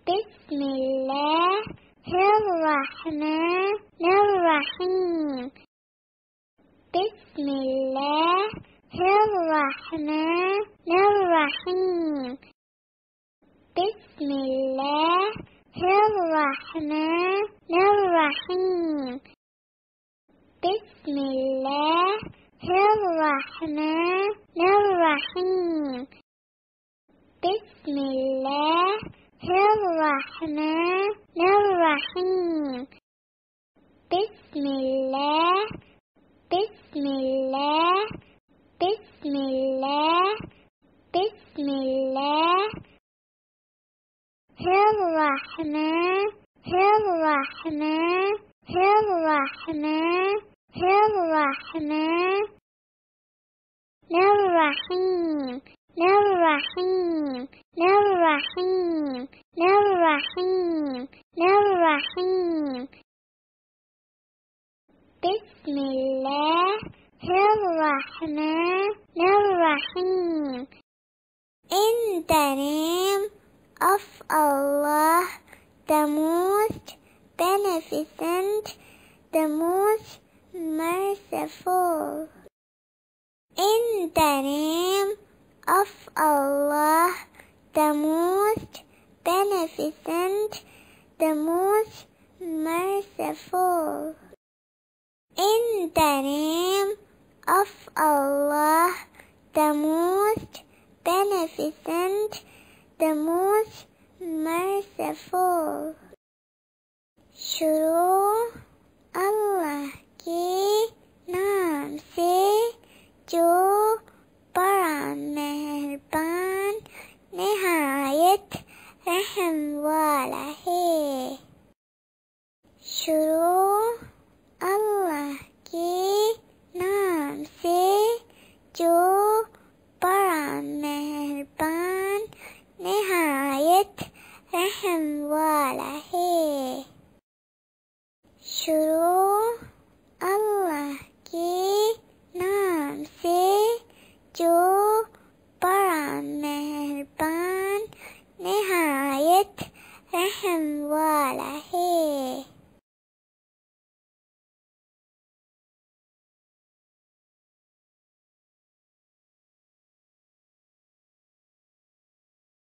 بسم الله الرحمن الرحيم. بسم الله الرحمن الرحيم. بسم الله الرحمن الرحيم. بسم الله الرحمن الرحيم. بسم الله الرحمن الرحيم. بسم الله بسم الله بسم الله بسم الله الرحمن الرحمن الرحمن الرحمن الرحيم الرحيم الرحيم الرحيم الرحيم. بسم الله الرحمن الرحيم. In the name of Allah, the most beneficent, the most merciful. In the name of Allah, the most beneficent, the most merciful. In the name of Allah, the most beneficent, the most merciful. शुरू अल्लाह के नाम से जो बड़ा मेहरबान निहायत रहम वाला है। शुरू